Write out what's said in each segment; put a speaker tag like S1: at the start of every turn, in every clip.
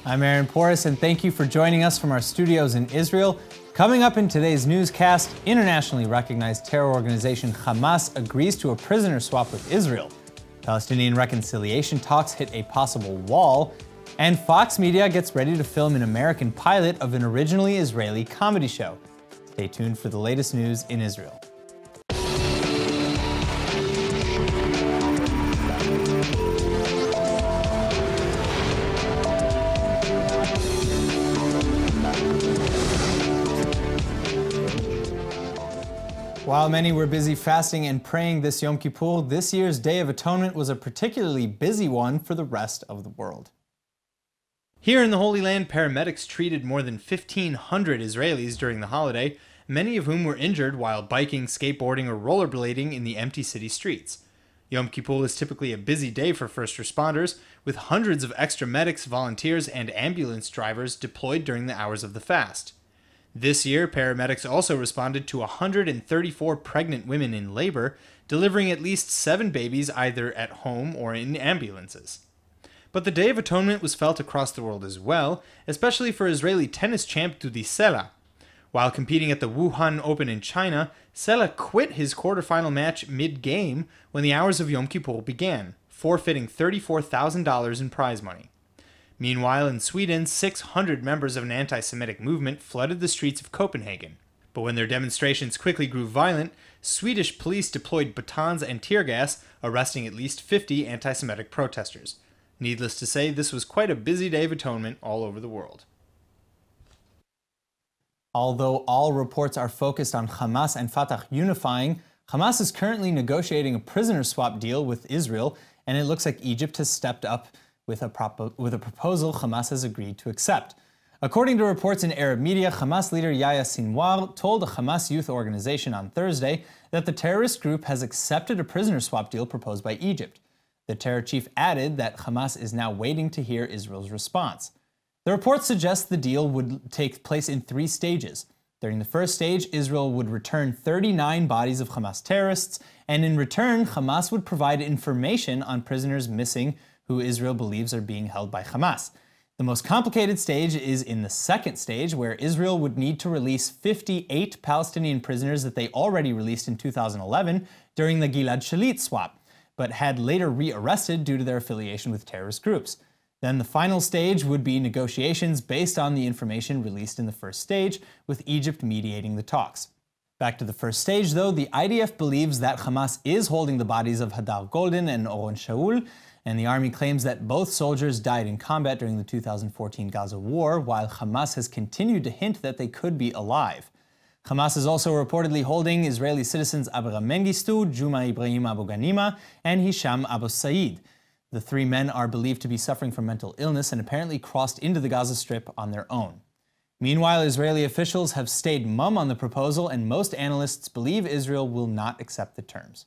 S1: I'm Aaron Porras, and thank you for joining us from our studios in Israel. Coming up in today's newscast, internationally recognized terror organization Hamas agrees to a prisoner swap with Israel. Palestinian reconciliation talks hit a possible wall, and Fox Media gets ready to film an American pilot of an originally Israeli comedy show. Stay tuned for the latest news in Israel. While many were busy fasting and praying this Yom Kippur, this year's Day of Atonement was a particularly busy one for the rest of the world. Here in the Holy Land, paramedics treated more than 1,500 Israelis during the holiday, many of whom were injured while biking, skateboarding, or rollerblading in the empty city streets. Yom Kippur is typically a busy day for first responders, with hundreds of extra medics, volunteers, and ambulance drivers deployed during the hours of the fast. This year, paramedics also responded to 134 pregnant women in labor, delivering at least 7 babies either at home or in ambulances. But the Day of Atonement was felt across the world as well, especially for Israeli tennis champ Dudi Sela. While competing at the Wuhan Open in China, Sela quit his quarterfinal match mid-game when the hours of Yom Kippur began, forfeiting $34,000 in prize money. Meanwhile, in Sweden, 600 members of an anti-Semitic movement flooded the streets of Copenhagen. But when their demonstrations quickly grew violent, Swedish police deployed batons and tear gas, arresting at least 50 anti-Semitic protesters. Needless to say, this was quite a busy Day of Atonement all over the world. Although all reports are focused on Hamas and Fatah unifying, Hamas is currently negotiating a prisoner swap deal with Israel, and it looks like Egypt has stepped up with a proposal Hamas has agreed to accept. According to reports in Arab media, Hamas leader Yahya Sinwar told a Hamas youth organization on Thursday that the terrorist group has accepted a prisoner swap deal proposed by Egypt. The terror chief added that Hamas is now waiting to hear Israel's response. The report suggests the deal would take place in 3 stages. During the first stage, Israel would return 39 bodies of Hamas terrorists, and in return, Hamas would provide information on prisoners missing who Israel believes are being held by Hamas. The most complicated stage is in the second stage, where Israel would need to release 58 Palestinian prisoners that they already released in 2011 during the Gilad Shalit swap, but had later re-arrested due to their affiliation with terrorist groups. Then the final stage would be negotiations based on the information released in the first stage, with Egypt mediating the talks. Back to the first stage, though, the IDF believes that Hamas is holding the bodies of Hadar Golden and Oron Shaul, and the army claims that both soldiers died in combat during the 2014 Gaza war, while Hamas has continued to hint that they could be alive. Hamas is also reportedly holding Israeli citizens Abraham Mengistu, Juma Ibrahim Abu Ghanima, and Hisham Abu Said. The 3 men are believed to be suffering from mental illness and apparently crossed into the Gaza Strip on their own. Meanwhile, Israeli officials have stayed mum on the proposal, and most analysts believe Israel will not accept the terms.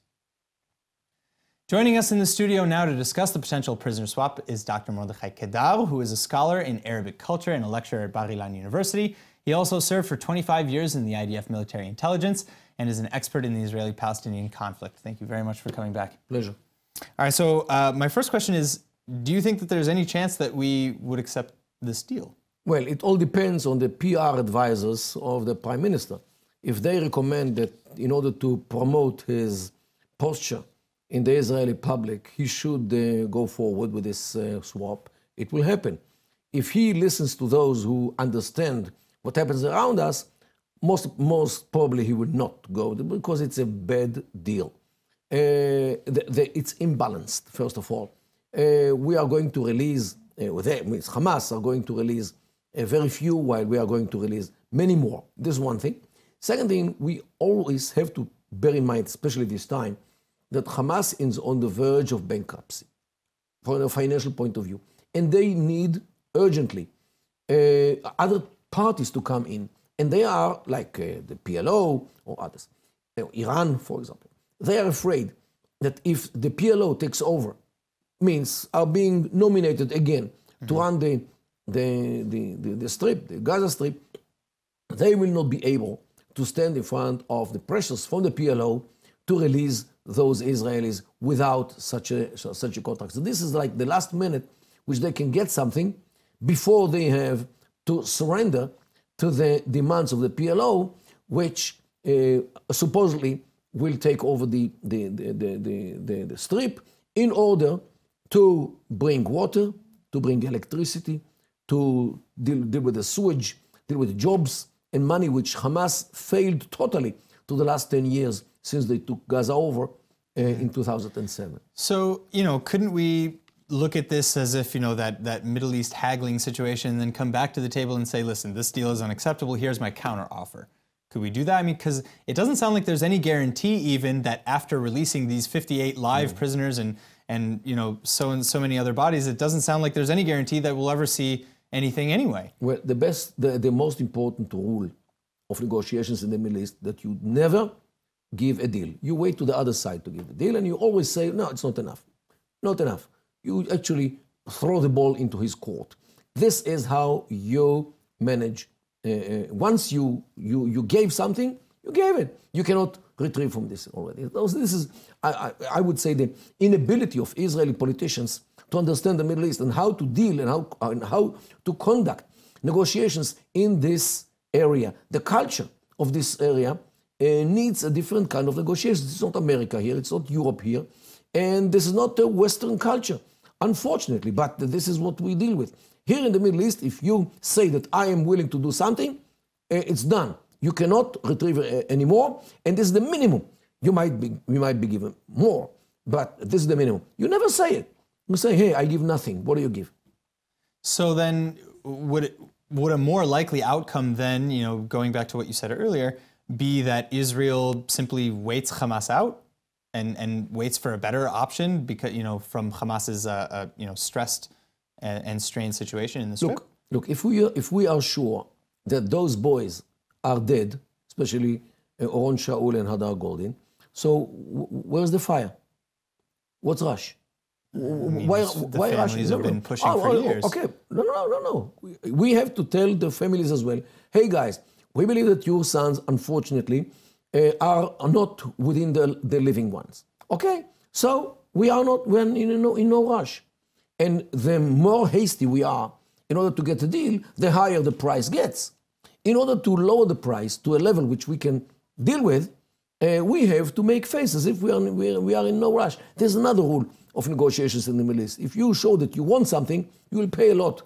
S1: Joining us in the studio now to discuss the potential prisoner swap is Dr. Mordechai Kedah, who is a scholar in Arabic culture and a lecturer at Bar Ilan University. He also served for 25 years in the IDF military intelligence and is an expert in the Israeli-Palestinian conflict. Thank you very much for coming back.
S2: Pleasure.
S1: All right, so my first question is, do you think that there's any chance that we would accept this deal?
S2: Well, it all depends on the PR advisors of the Prime Minister. If they recommend that in order to promote his posture in the Israeli public, he should go forward with this swap, it will happen. If he listens to those who understand what happens around us, most probably he will not go, because it's a bad deal. It's imbalanced, first of all. We are going to release, Hamas are going to release very few, while we are going to release many more. This is one thing. Second thing, we always have to bear in mind, especially this time, that Hamas is on the verge of bankruptcy from a financial point of view. And they need urgently other parties to come in. And they are like the PLO or others. Iran, for example. They are afraid that if the PLO takes over, means are being nominated again to run the strip, the Gaza Strip, they will not be able to stand in front of the pressures from the PLO to release those Israelis without such a contract. So this is like the last minute which they can get something, before they have to surrender to the demands of the PLO, which supposedly will take over the strip in order to bring water, to bring electricity, to deal with the sewage, deal with jobs and money, which Hamas failed totally to the last 10 years since they took Gaza over in 2007.
S1: So, couldn't we look at this as if, that Middle East haggling situation, and then come back to the table and say, listen, this deal is unacceptable, here's my counteroffer? Could we do that? I mean, because it doesn't sound like there's any guarantee even that after releasing these 58 live prisoners and so many other bodies, it doesn't sound like there's any guarantee that we'll ever see anything anyway.
S2: Well, the most important rule of negotiations in the Middle East, that you never give a deal. You wait to the other side to give the deal, and you always say, no, it's not enough. Not enough. You actually throw the ball into his court. This is how you manage. Once you gave something, you gave it. You cannot retrieve from this already. This is, I would say, the inability of Israeli politicians to understand the Middle East and how to deal and how to conduct negotiations in this area. The culture of this area needs a different kind of negotiations. It's not America here, it's not Europe here, and this is not a Western culture, unfortunately, but this is what we deal with. Here in the Middle East, if you say that I am willing to do something, it's done. You cannot retrieve anymore, and this is the minimum. We might be given more, but this is the minimum. You never say it. You say, hey, I give nothing. What do you give?
S1: So then would a more likely outcome then, going back to what you said earlier, be that Israel simply waits Hamas out and waits for a better option because, from Hamas's, stressed and strained situation in the Strip?
S2: Look, if we are sure that those boys are dead, especially Oron Shaul and Hadar Goldin, so where's the fire? What's rush? Why
S1: families have been pushing for years.
S2: Okay, no. We have to tell the families as well, hey guys, we believe that your sons, unfortunately, are not within the living ones. Okay, so we're in no rush. And the more hasty we are in order to get a deal, the higher the price gets. In order to lower the price to a level which we can deal with, we have to make faces if we are in no rush. There's another rule of negotiations in the Middle East. If you show that you want something, you will pay a lot.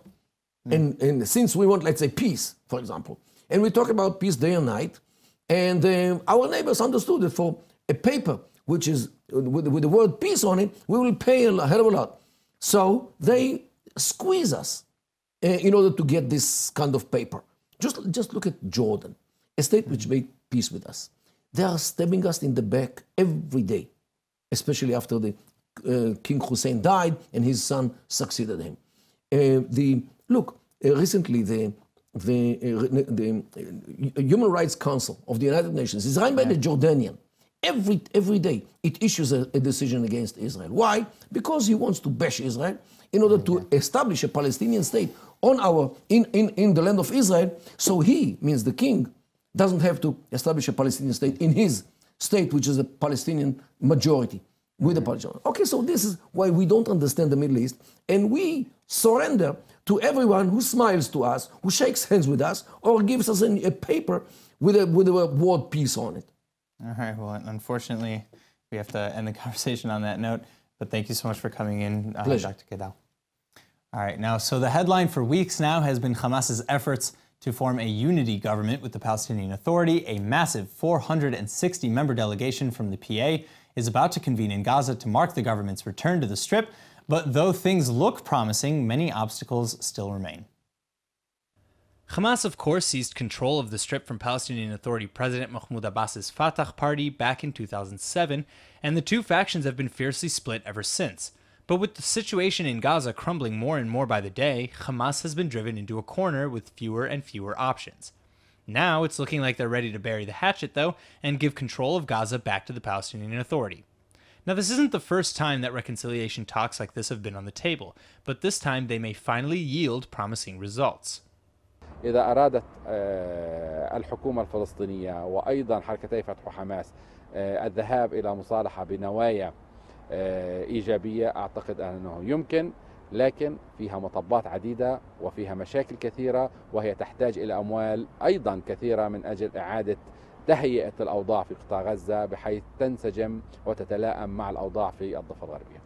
S2: And since we want, let's say, peace, for example, and we talk about peace day and night, and our neighbors understood that for a paper which is with the word peace on it, we will pay a hell of a lot. So they squeeze us in order to get this kind of paper. Just look at Jordan, a state which made peace with us. They are stabbing us in the back every day, especially after the King Hussein died and his son succeeded him. Recently the Human Rights Council of the United Nations is run by the Jordanian. Every day it issues a decision against Israel. Why? Because he wants to bash Israel in order to establish a Palestinian state in the land of Israel. So he, means the king, doesn't have to establish a Palestinian state in his state, which is a Palestinian majority with the Palestinians. Okay, so this is why we don't understand the Middle East, and we surrender to everyone who smiles to us, who shakes hands with us, or gives us a paper with a word peace on it.
S1: All right, well, unfortunately, we have to end the conversation on that note, but thank you so much for coming in, Dr. Kedah. All right, now, so the headline for weeks now has been Hamas's efforts to form a unity government with the Palestinian Authority. A massive 460-member delegation from the PA is about to convene in Gaza to mark the government's return to the Strip, but though things look promising, many obstacles still remain. Hamas, of course, seized control of the Strip from Palestinian Authority President Mahmoud Abbas's Fatah party back in 2007, and the two factions have been fiercely split ever since. But with the situation in Gaza crumbling more and more by the day, Hamas has been driven into a corner with fewer and fewer options. Now it's looking like they're ready to bury the hatchet, though, and give control of Gaza back to the Palestinian Authority. Now, this isn't the first time that reconciliation talks like this have been on the table, but this time they may finally yield promising results.
S3: إذا أرادت الحكومة الفلسطينية وأيضا حركتي فتح وحماس الذهاب إلى مصالحة بنوايا إيجابية، أعتقد أنه يمكن لكن فيها مطبات عديدة وفيها مشاكل كثيرة، وهي تحتاج إلى أموال أيضا كثيرة من أجل إعادة تهيئة الأوضاع في قطاع غزة بحيث تنسجم وتتلائم مع الأوضاع في الضفة الغربية.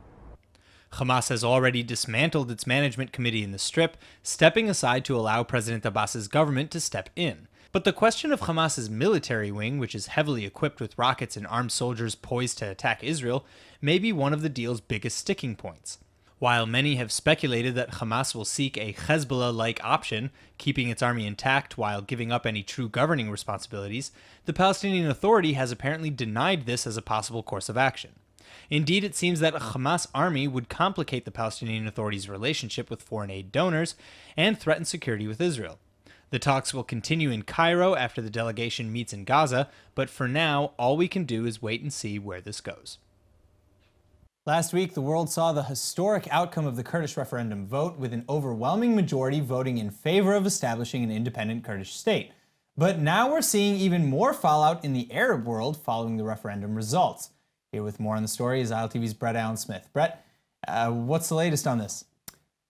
S1: Hamas has already dismantled its management committee in the Strip, stepping aside to allow President Abbas's government to step in. But the question of Hamas's military wing, which is heavily equipped with rockets and armed soldiers poised to attack Israel, may be one of the deal's biggest sticking points. While many have speculated that Hamas will seek a Hezbollah-like option, keeping its army intact while giving up any true governing responsibilities, the Palestinian Authority has apparently denied this as a possible course of action. Indeed, it seems that a Hamas army would complicate the Palestinian Authority's relationship with foreign aid donors and threaten security with Israel. The talks will continue in Cairo after the delegation meets in Gaza, but for now, all we can do is wait and see where this goes. Last week, the world saw the historic outcome of the Kurdish referendum vote, with an overwhelming majority voting in favor of establishing an independent Kurdish state. But now we're seeing even more fallout in the Arab world following the referendum results. Here with more on the story is ILTV's Brett Allen Smith. Brett, what's the latest on this?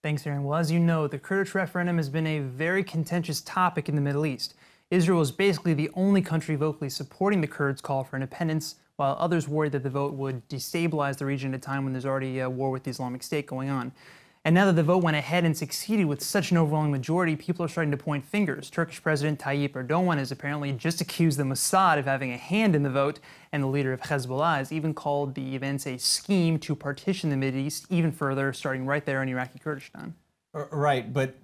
S4: Thanks, Aaron. Well, as you know, the Kurdish referendum has been a very contentious topic in the Middle East. Israel is basically the only country vocally supporting the Kurds' call for independence, while others worry that the vote would destabilize the region at a time when there's already a war with the Islamic State going on. And now that the vote went ahead and succeeded with such an overwhelming majority, people are starting to point fingers. Turkish President Tayyip Erdogan has apparently just accused the Mossad of having a hand in the vote, and the leader of Hezbollah has even called the events a scheme to partition the Mideast even further, starting right there in Iraqi Kurdistan.
S1: Right, but,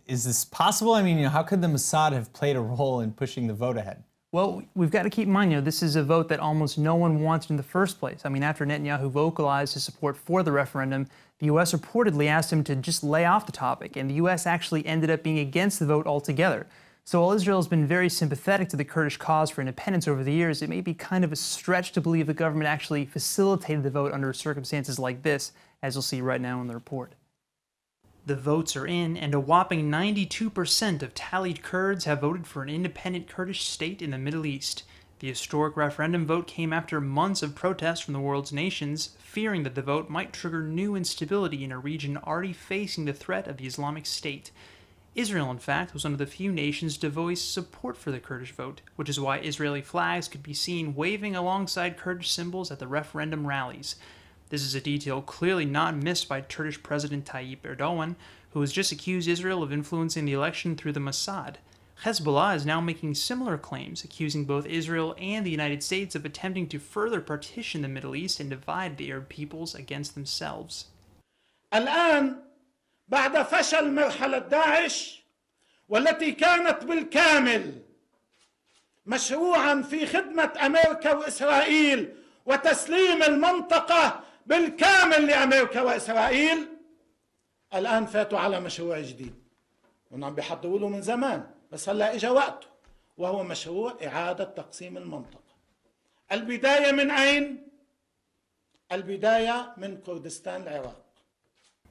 S1: is this possible? I mean, how could the Mossad have played a role in pushing the vote ahead?
S4: Well, we've got to keep in mind, this is a vote that almost no one wanted in the first place. I mean, after Netanyahu vocalized his support for the referendum, the U.S. reportedly asked him to just lay off the topic, and the U.S. actually ended up being against the vote altogether. So while Israel has been very sympathetic to the Kurdish cause for independence over the years, it may be kind of a stretch to believe the government actually facilitated the vote under circumstances like this, as you'll see right now in the report. The votes are in, and a whopping 92% of tallied Kurds have voted for an independent Kurdish state in the Middle East. The historic referendum vote came after months of protests from the world's nations, fearing that the vote might trigger new instability in a region already facing the threat of the Islamic State. Israel, in fact, was one of the few nations to voice support for the Kurdish vote, which is why Israeli flags could be seen waving alongside Kurdish symbols at the referendum rallies. This is a detail clearly not missed by Turkish President Tayyip Erdogan, who has just accused Israel of influencing the election through the Mossad. Hezbollah is now making similar claims, accusing both Israel and the United States of attempting to further partition the Middle East and divide the Arab peoples against themselves.
S5: الآن بعد فشل مرحلة داعش والتي كانت بالكامل مشروعا في خدمة أمريكا وإسرائيل وتسليم المنطقة بالكامل لأمريكا وإسرائيل، الآن فاتوا على مشروع جديد ونعم بيحضروا له من زمان، بس هلا اجى وقته، وهو مشروع إعادة تقسيم المنطقة. البداية من أين؟ البداية من كردستان العراق.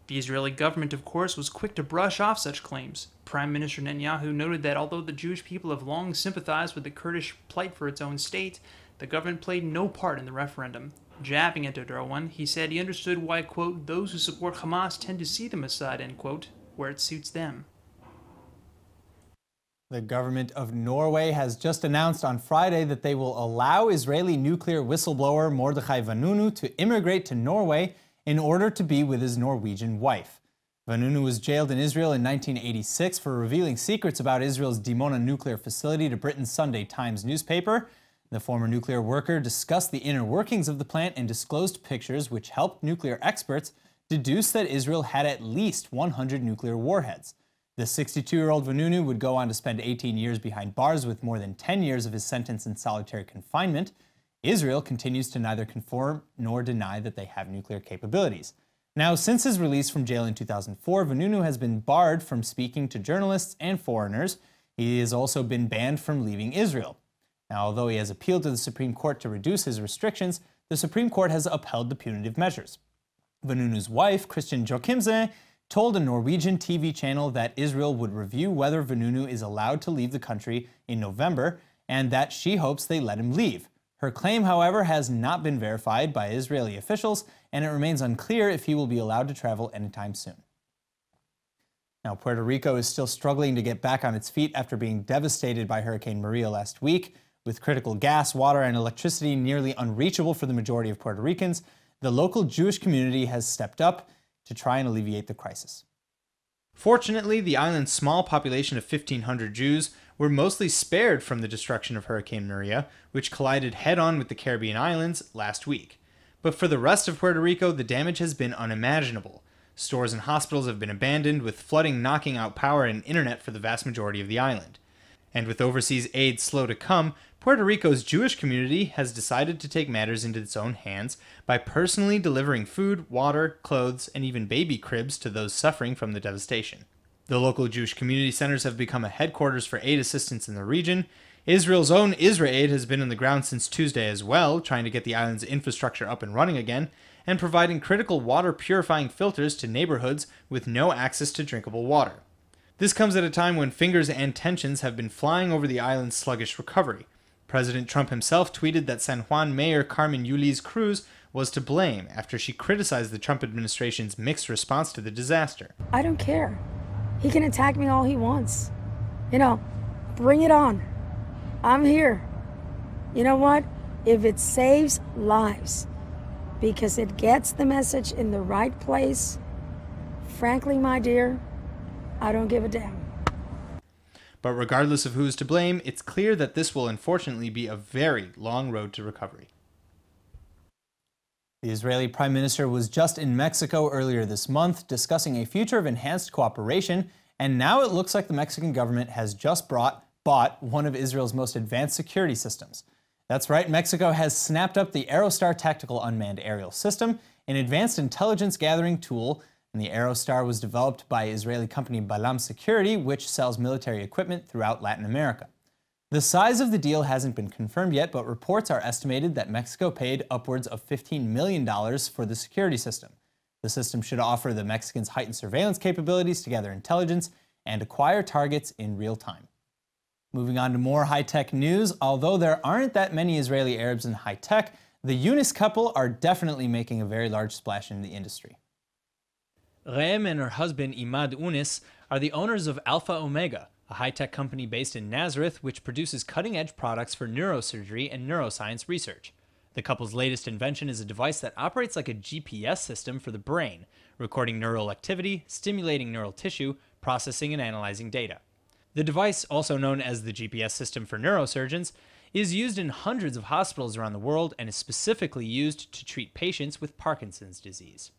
S4: The Israeli government, of course, was quick to brush off such claims. Prime Minister Netanyahu noted that although the Jewish people have long sympathized with the Kurdish plight for its own state, the government played no part in the referendum. Jabbing at Erdogan, he said he understood why, quote, those who support Hamas tend to see the Mossad, end quote, where it suits them.
S1: The government of Norway has just announced on Friday that they will allow Israeli nuclear whistleblower Mordechai Vanunu to immigrate to Norway in order to be with his Norwegian wife. Vanunu was jailed in Israel in 1986 for revealing secrets about Israel's Dimona nuclear facility to Britain's Sunday Times newspaper. The former nuclear worker discussed the inner workings of the plant and disclosed pictures which helped nuclear experts deduce that Israel had at least 100 nuclear warheads. The 62-year-old Vanunu would go on to spend 18 years behind bars with more than 10 years of his sentence in solitary confinement. Israel continues to neither confirm nor deny that they have nuclear capabilities. Now, since his release from jail in 2004, Vanunu has been barred from speaking to journalists and foreigners. He has also been banned from leaving Israel. Now, although he has appealed to the Supreme Court to reduce his restrictions, the Supreme Court has upheld the punitive measures. Vanunu's wife, Kristin Jochimse, told a Norwegian TV channel that Israel would review whether Vanunu is allowed to leave the country in November and that she hopes they let him leave. Her claim, however, has not been verified by Israeli officials, and it remains unclear if he will be allowed to travel anytime soon. Now, Puerto Rico is still struggling to get back on its feet after being devastated by Hurricane Maria last week. With critical gas, water, and electricity nearly unreachable for the majority of Puerto Ricans, the local Jewish community has stepped up to try and alleviate the crisis. Fortunately, the island's small population of 1,500 Jews were mostly spared from the destruction of Hurricane Maria, which collided head-on with the Caribbean islands last week. But for the rest of Puerto Rico, the damage has been unimaginable. Stores and hospitals have been abandoned, with flooding knocking out power and internet for the vast majority of the island. And with overseas aid slow to come, Puerto Rico's Jewish community has decided to take matters into its own hands by personally delivering food, water, clothes, and even baby cribs to those suffering from the devastation. The local Jewish community centers have become a headquarters for aid assistance in the region. Israel's own IsraAid has been on the ground since Tuesday as well, trying to get the island's infrastructure up and running again, and providing critical water purifying filters to neighborhoods with no access to drinkable water. This comes at a time when fingers and tensions have been flying over the island's sluggish recovery. President Trump himself tweeted that San Juan Mayor Carmen Yulín Cruz was to blame after she criticized the Trump administration's mixed response to the disaster.
S6: I don't care. He can attack me all he wants. Bring it on. I'm here. You know what? If it saves lives, because it gets the message in the right place, frankly, my dear, I don't give a damn.
S1: But regardless of who's to blame, it's clear that this will unfortunately be a very long road to recovery. The Israeli Prime Minister was just in Mexico earlier this month discussing a future of enhanced cooperation, and now it looks like the Mexican government has just bought one of Israel's most advanced security systems. That's right, Mexico has snapped up the Aerostar tactical unmanned aerial system, an advanced intelligence gathering tool, and the Aerostar was developed by Israeli company Balam Security, which sells military equipment throughout Latin America. The size of the deal hasn't been confirmed yet, but reports are estimated that Mexico paid upwards of $15 million for the security system. The system should offer the Mexicans heightened surveillance capabilities to gather intelligence and acquire targets in real time. Moving on to more high-tech news, although there aren't that many Israeli Arabs in high-tech, the Yunus couple are definitely making a very large splash in the industry. Reem and her husband Imad Unis are the owners of Alpha Omega, a high-tech company based in Nazareth which produces cutting-edge products for neurosurgery and neuroscience research. The couple's latest invention is a device that operates like a GPS system for the brain, recording neural activity, stimulating neural tissue, processing and analyzing data. The device, also known as the GPS system for neurosurgeons, is used in hundreds of hospitals around the world and is specifically used to treat patients with Parkinson's disease.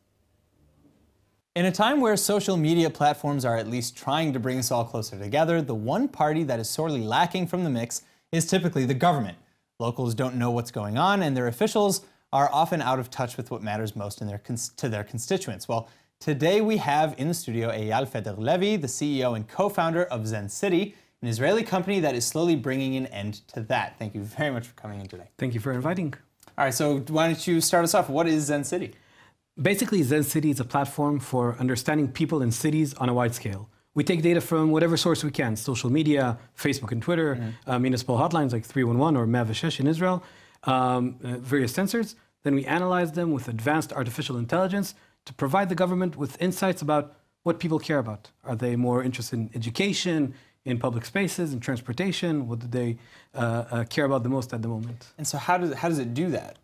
S1: In a time where social media platforms are at least trying to bring us all closer together, the one party that is sorely lacking from the mix is typically the government. Locals don't know what's going on, and their officials are often out of touch with what matters most to their constituents. Well, today we have in the studio Eyal Feder-Levi, the CEO and co-founder of Zencity, an Israeli company that is slowly bringing an end to that. Thank you very much for coming in today.
S7: Thank you for inviting.
S1: All right, so why don't you start us off? What is Zencity?
S7: Basically, Zencity is a platform for understanding people in cities on a wide scale. We take data from whatever source we can, social media, Facebook and Twitter, municipal hotlines like 311 or 106 in Israel, various sensors. Then we analyze them with advanced artificial intelligence to provide the government with insights about what people care about. Are they more interested in education, in public spaces, in transportation? What do they care about the most at the moment?
S1: And so how does it do that?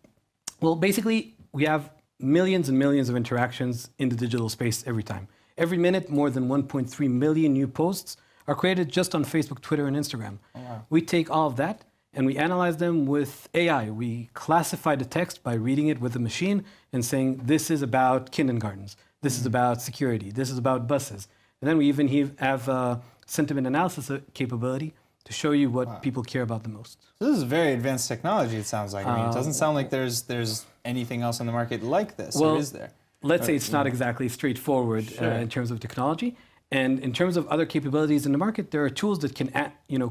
S7: Well, basically, we have millions and millions of interactions in the digital space every time. Every minute, more than 1.3 million new posts are created just on Facebook, Twitter, and Instagram. Oh, wow. We take all of that and we analyze them with AI. We classify the text by reading it with a machine and saying, this is about kindergartens, this is about security, this is about buses. And then we even have a sentiment analysis capability to show you what people care about the most. So
S1: this is very advanced technology, it sounds like. I mean, it doesn't sound like there's anything else on the market like this,
S7: well,
S1: or is there?
S7: Let's say it's not exactly straightforward in terms of technology. And in terms of other capabilities in the market, there are tools that can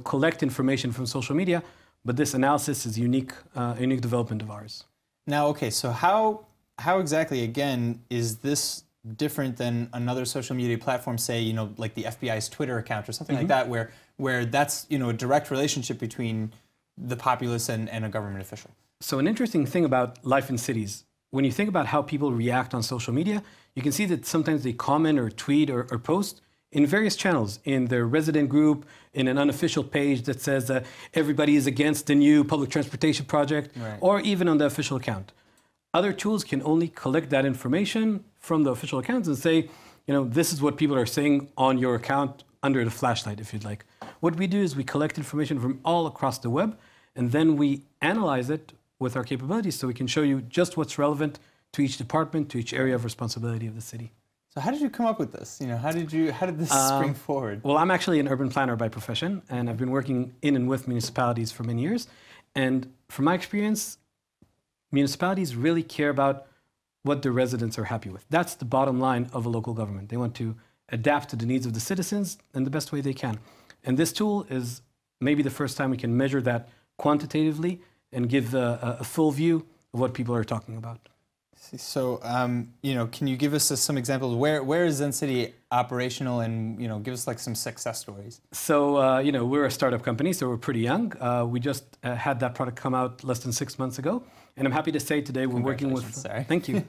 S7: collect information from social media, but this analysis is a unique development of ours.
S1: Now, okay, so how exactly, again, is this different than another social media platform, say, like the FBI's Twitter account or something like that, where that's, a direct relationship between the populace and a government official?
S7: So an interesting thing about life in cities, when you think about how people react on social media, you can see that sometimes they comment or tweet or post in various channels, in their resident group, in an unofficial page that says everybody is against the new public transportation project, or even on the official account. Other tools can only collect that information from the official accounts and say, this is what people are saying on your account under the flashlight, if you'd like. What we do is we collect information from all across the web, and then we analyze it with our capabilities so we can show you just what's relevant to each department, to each area of responsibility of the city.
S1: So how did you come up with this? How did this spring forward?
S7: Well, I'm actually an urban planner by profession, and I've been working in and with municipalities for many years. And from my experience, municipalities really care about what their residents are happy with. That's the bottom line of a local government. They want to adapt to the needs of the citizens in the best way they can. And this tool is maybe the first time we can measure that quantitatively and give a full view of what people are talking about.
S1: So, can you give us some examples? Where is Zencity operational, and give us like some success stories?
S7: So, we're a startup company, so we're pretty young. We just had that product come out less than 6 months ago, and I'm happy to say today we're working with. Thank you.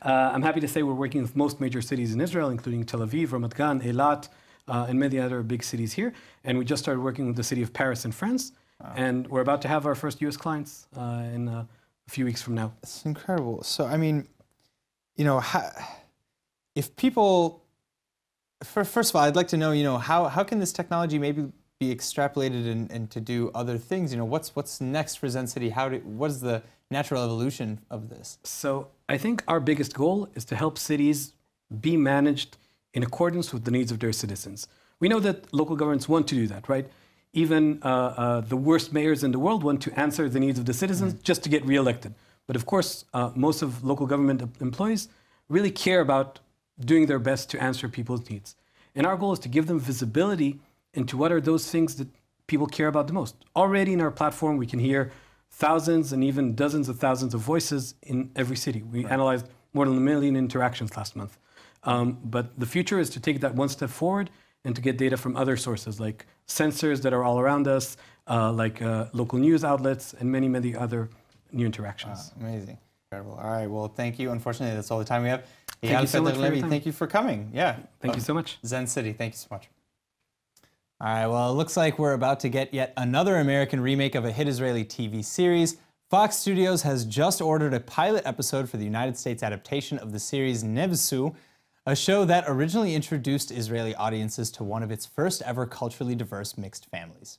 S7: I'm happy to say we're working with most major cities in Israel, including Tel Aviv, Ramat Gan, Eilat, and many other big cities here. And we just started working with the city of Paris in France, and we're about to have our first U.S. clients in a few weeks from now.
S1: It's incredible. So, if people, first of all, I'd like to know, how can this technology maybe be extrapolated and to do other things? What's next for Zencity? What is the natural evolution of this?
S7: So, I think our biggest goal is to help cities be managed in accordance with the needs of their citizens. We know that local governments want to do that, right? Even the worst mayors in the world want to answer the needs of the citizens just to get reelected. But of course, most of local government employees really care about doing their best to answer people's needs. And our goal is to give them visibility into what are those things that people care about the most. Already in our platform, we can hear thousands and even dozens of thousands of voices in every city. We analyzed more than 1 million interactions last month. But the future is to take that one step forward and to get data from other sources like sensors that are all around us, like local news outlets, and many, many other new interactions.
S1: Amazing. Incredible. All right, well, thank you. Unfortunately, that's all the time we have.
S7: Thank you so much for your time.
S1: Thank you for coming. Yeah.
S7: Thank you so much.
S1: Zencity, thank you so much. All right, well, it looks like we're about to get yet another American remake of a hit Israeli TV series. Fox Studios has just ordered a pilot episode for the United States adaptation of the series Neve Tzur, a show that originally introduced Israeli audiences to one of its first ever culturally diverse mixed families.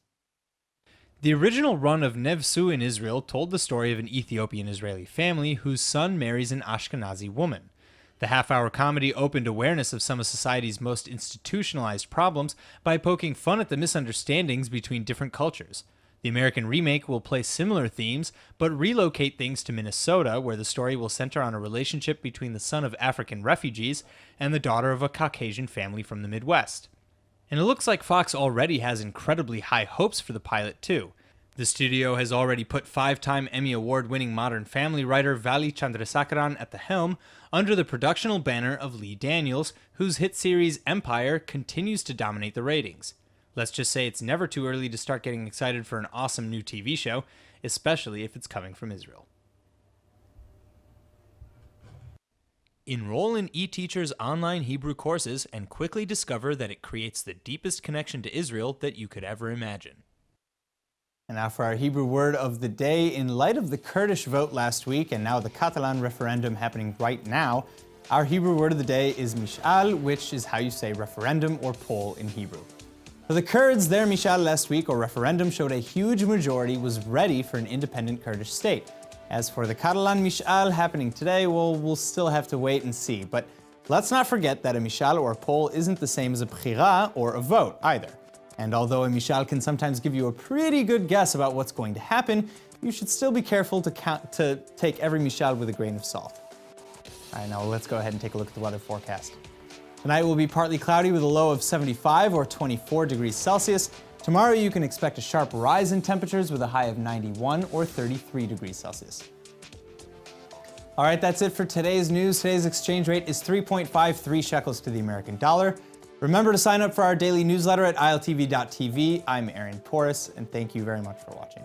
S1: The original run of Neve Tzur in Israel told the story of an Ethiopian-Israeli family whose son marries an Ashkenazi woman. The half-hour comedy opened awareness of some of society's most institutionalized problems by poking fun at the misunderstandings between different cultures. The American remake will play similar themes, but relocate things to Minnesota, where the story will center on a relationship between the son of African refugees and the daughter of a Caucasian family from the Midwest. And it looks like Fox already has incredibly high hopes for the pilot, too. The studio has already put 5-time Emmy Award-winning Modern Family writer Vali Chandrasekaran at the helm, under the productional banner of Lee Daniels, whose hit series Empire continues to dominate the ratings. Let's just say it's never too early to start getting excited for an awesome new TV show, especially if it's coming from Israel. Enroll in eTeacher's online Hebrew courses and quickly discover that it creates the deepest connection to Israel that you could ever imagine. And now for our Hebrew word of the day. In light of the Kurdish vote last week and now the Catalan referendum happening right now, our Hebrew word of the day is mish'al, which is how you say referendum or poll in Hebrew. For the Kurds, their mish'al last week, or referendum, showed a huge majority was ready for an independent Kurdish state. As for the Catalan mish'al happening today, well, we'll still have to wait and see. But let's not forget that a mish'al or a poll isn't the same as a bchira or a vote either. And although a mish'al can sometimes give you a pretty good guess about what's going to happen, you should still be careful to take every mish'al with a grain of salt. All right, now let's go ahead and take a look at the weather forecast. Tonight will be partly cloudy with a low of 75 or 24 degrees Celsius. Tomorrow you can expect a sharp rise in temperatures with a high of 91 or 33 degrees Celsius. All right, that's it for today's news. Today's exchange rate is 3.53 shekels to the American dollar. Remember to sign up for our daily newsletter at iltv.tv. I'm Aaron Porras, and thank you very much for watching.